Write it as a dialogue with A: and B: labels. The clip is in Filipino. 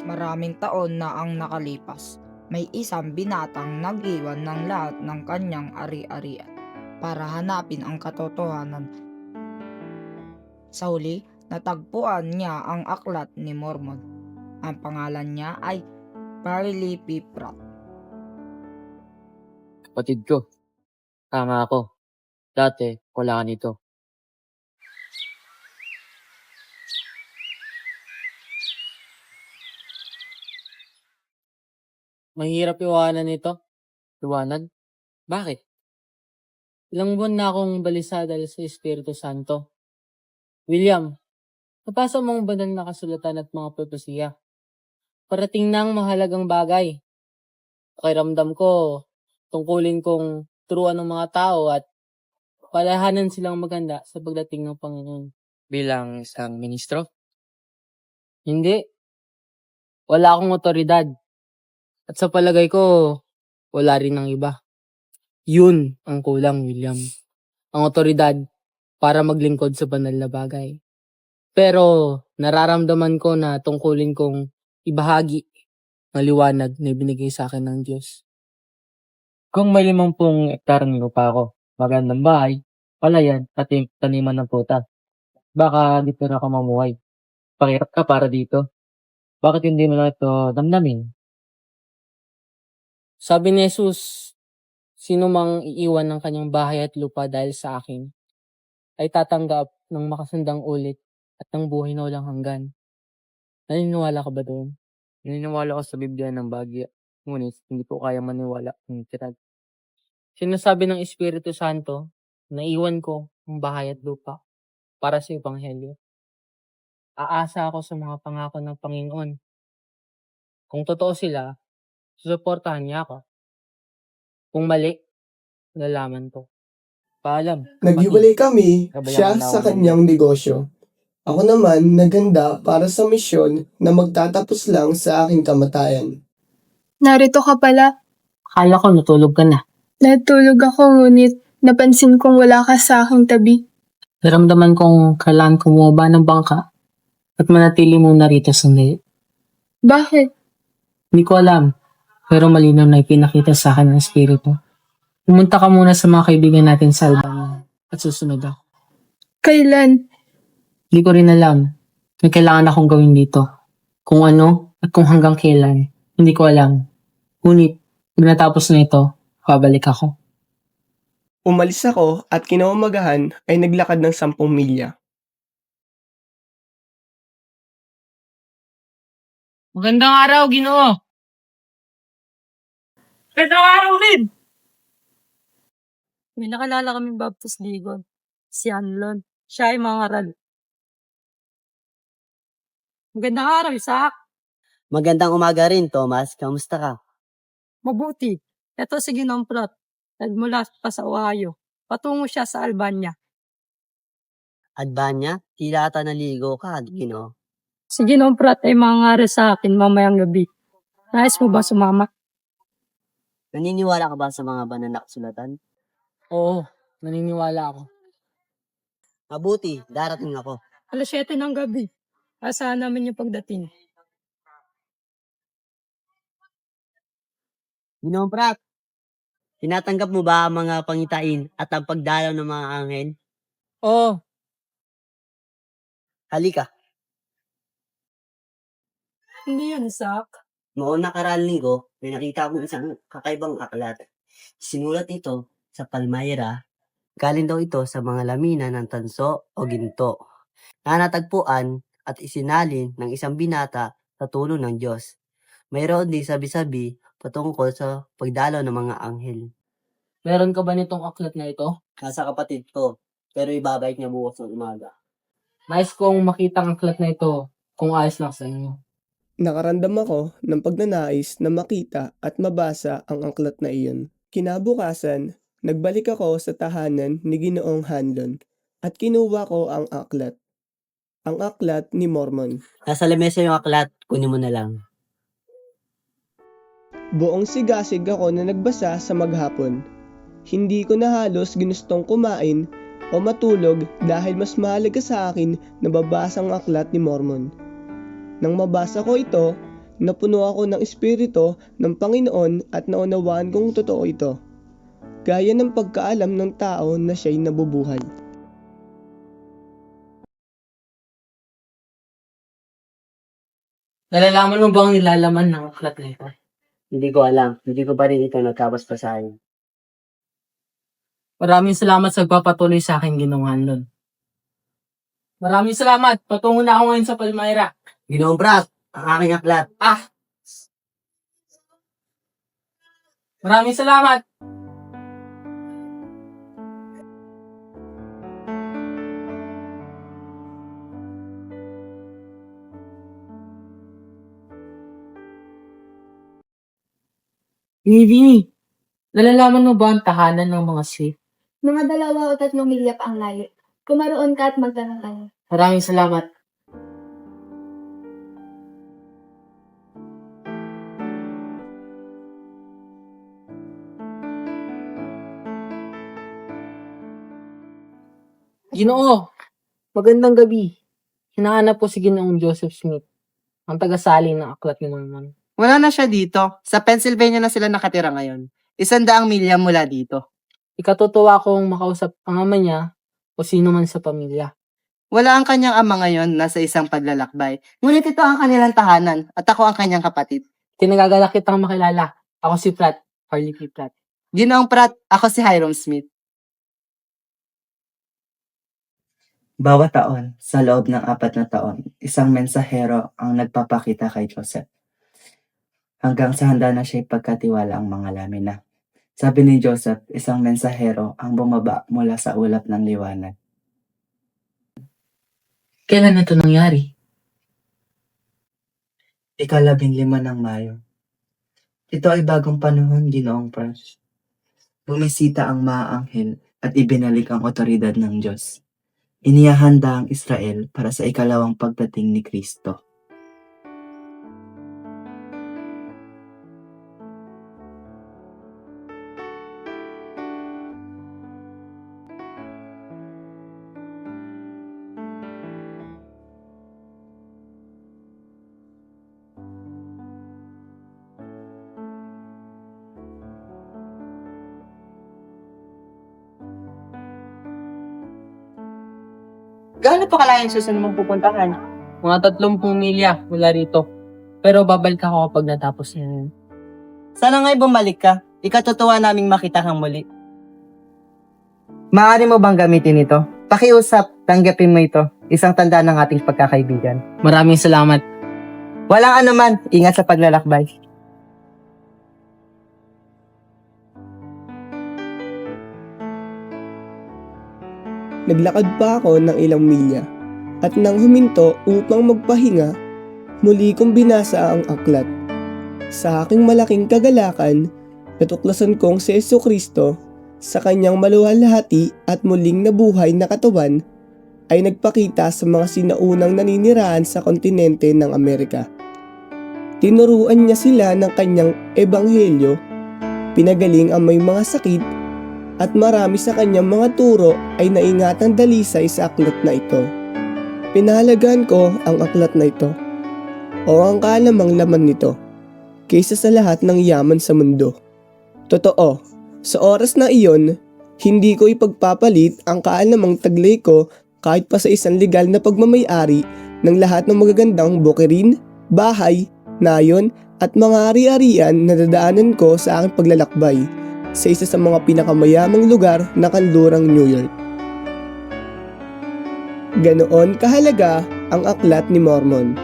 A: Maraming taon na ang nakalipas. May isang binatang nag-iwan ng lahat ng kanyang ari-arian para hanapin ang katotohanan. Sa huli, natagpuan niya ang aklat ni Mormon. Ang pangalan niya ay Parley P. Pratt.
B: Kapatid ko, tama ako. Dati, wala ka nito. Mahirap iwanan ito. Iwanan? Bakit? Ilang buwan na akong balisa dahil sa Espiritu Santo. William, napasa mo ang banal na kasulatan at mga propesiya. Parating na ang mahalagang bagay. Pakiramdam ko, tungkulin kong turuan ng mga tao at palahanan silang maganda sa pagdating ng Panginoon. Bilang isang ministro? Hindi. Wala akong otoridad. At sa palagay ko, wala rin ng iba. Yun ang kulang, William. Ang otoridad para maglingkod sa banal na bagay. Pero nararamdaman ko na tungkulin kong ibahagi ang liwanag na ibinigay sa akin ng Diyos. Kung may 50 hektarang lupa ako, magandang bahay, palayan at taniman ng puta, baka dito na ka mamuhay. Pakirap ka para dito. Bakit hindi mo na ito damdamin? Sabi ni Jesus, sino mang iiwan ng kanyang bahay at lupa dahil sa akin, ay tatanggap ng makasandang ulit at ng buhay na walang hanggan. Naniniwala ka ba doon? Naniniwala ko sa Biblia ng bagya, ngunit hindi ko kaya maniwala ng tirad. Sinasabi ng Espiritu Santo na iwan ko ang bahay at lupa para sa Ebanghelyo. Aasa ako sa mga pangako ng Panginoon. Kung totoo sila, susuportahan niya ako. Kung mali, lalaman ko. Paalam.
C: Naghiwalay kami,
B: Kabayan
C: siya
B: na
C: sa
B: ako.
C: kanyang negosyo. Ako naman naghanda para sa misyon na magtatapos lang sa aking kamatayan.
D: Narito ka pala.
B: Akala ko natulog ka na.
D: Natulog ako ngunit napansin kong wala ka sa aking tabi.
B: Naramdaman kong kailangan ko bumaba ng bangka at manatili muna rito sandali.
D: Bakit?
B: Hindi ko alam, pero malinaw na ipinakita sa akin ng Espiritu. Pumunta ka muna sa mga kaibigan natin sa Albania at susunod ako.
D: Kailan?
B: Hindi ko rin alam. May kailangan akong gawin dito. Kung ano at kung hanggang kailan, hindi ko alam. Ngunit, pag natapos na ito, babalik ako.
C: Umalis ako at kinaumagahan ay naglakad ng 10 milya.
B: Magandang araw, Ginoo! Magandang araw rin!
E: May nakalala kaming Baptist Ligon, si Anlon. Siya ay mangaral. Magandang araw, Isaac.
F: Magandang umaga rin, Thomas. Kamusta ka?
E: Mabuti. Ito si Ginoong Prat. Nagmula pa sa Ohio. Patungo siya sa Albania.
F: Albania? Tila ata naligo ka, Gino.
E: Si Ginoong Prat ay mangaral sa akin mamayang gabi. Nais mo ba sumama?
F: Naniniwala ka ba sa mga banal na kasulatan?
B: Oo, naniniwala ako.
F: Mabuti, darating ako.
E: Alas 7 ng gabi. Asahan namin yung pagdating.
F: Ginoong Prat, tinatanggap mo ba ang mga pangitain at ang pagdalaw ng mga anghel?
B: Oo,
F: Halika,
E: Hindi yan, Isaac.
F: noong nakaraang linggo, may nakita akong isang kakaibang aklat. Sinulat ito sa Palmyra. Galing daw ito sa mga lamina ng tanso o ginto na natagpuan at isinalin ng isang binata sa tulong ng Diyos. Mayroon din sabi-sabi patungkol sa pagdalaw ng mga anghel.
B: meron ka ba nitong aklat na ito?
F: Nasa kapatid ko, pero ibabalik niya bukas ng umaga.
B: Nais kong makita ang aklat na ito kung ayos lang sa inyo.
C: Nakaramdam ako ng pagnanais na makita at mabasa ang aklat na iyon. Kinabukasan, nagbalik ako sa tahanan ni Ginoong Hanlon at kinuha ko ang aklat. Ang aklat ni Mormon.
F: Nasa lamesa yung aklat, kunin mo na lang.
C: Buong sigasig ako na nagbasa sa maghapon. Hindi ko na halos ginustong kumain o matulog dahil mas mahalaga sa akin na babasa ang aklat ni Mormon. Nang mabasa ko ito, napuno ako ng espiritu ng Panginoon at naunawaan kong totoo ito, gaya ng pagkaalam ng tao na siya'y nabubuhay.
B: Nalalaman mo bang nilalaman ng aklat na ito?
F: Hindi ko alam. Hindi ko pa rin ito nagkabasbasahin.
B: Maraming salamat sa pagpapatuloy sa akin, Ginoong Hanlon. Maraming salamat. Patungo na ako ngayon sa Palmyra.
F: Ginoong Brad, ang aking aklat.
B: Maraming salamat. Vivi, nalalaman mo ba ang tahanan ng mga Swift?
G: Mga 2 o 3 milya pa ang layo. Kumaroon ka at magtanong tayo.
B: Maraming salamat. Ginoo, magandang gabi. Hinahanap po si Ginoong Joseph Smith, ang tagasali ng Aklat ni Mormon.
H: Wala na siya dito. Sa Pennsylvania na sila nakatira ngayon. 100 milya mula dito.
B: Ikatutuwa kong makausap ang ama niya o sino man sa pamilya.
H: Wala ang kanyang ama ngayon, nasa isang paglalakbay. Ngunit ito ang kanilang tahanan at ako ang kanyang kapatid.
B: Kinagagalak kitang makilala. Ako si Pratt, Harley P. Pratt.
H: Ginoong Pratt, ako si Hiram Smith.
I: Bawat taon, sa loob ng 4 na taon, isang mensahero ang nagpapakita kay Joseph. Hanggang sa handa na siya'y pagkatiwala ang mga lamina. Sabi ni Joseph, isang mensahero ang bumaba mula sa ulap ng liwanag.
B: Kailan ito nangyari?
I: 15 ng Mayo. Ito ay bagong panahon, Ginoong Pratt. Bumisita ang mga anghel at ibinalik ang otoridad ng Diyos. Inihahanda ang Israel para sa ikalawang pagdating ni Kristo.
H: Gaano pa kalayo yung susunod mong pupuntahan?
B: Mga 30 milya mula rito. Pero babalik ako kapag natapos na yun.
H: Sana nga'y bumalik ka. Ikatutuwa naming makita kang muli. Maaari mo bang gamitin ito? Pakiusap, tanggapin mo ito. Isang tanda ng ating pagkakaibigan.
B: Maraming salamat.
H: Walang anuman, ingat sa paglalakbay.
C: Naglakad pa ako ng ilang milya at nang huminto upang magpahinga, muli kong binasa ang aklat. Sa aking malaking kagalakan, natuklasan kong si Jesucristo sa kanyang maluwalhati at muling nabuhay na katawan ay nagpakita sa mga sinaunang naninirahan sa kontinente ng Amerika. Tinuruan niya sila ng kanyang ebanghelyo, pinagaling ang may mga sakit, at marami sa kanyang mga turo ay naingatang dalisay sa aklat na ito. Pinahalagaan ko ang aklat na ito o ang kalamang laman nito kaysa sa lahat ng yaman sa mundo. Totoo, sa oras na iyon, hindi ko ipagpapalit ang kaalamang taglay ko kahit pa sa isang legal na pagmamayari ng lahat ng magagandang bukirin, bahay, nayon at mga ari-arian na dadaanan ko sa aking paglalakbay sa isa sa mga pinakamayamang lugar na kanlurang New York. Ganoon kahalaga ang aklat ni Mormon.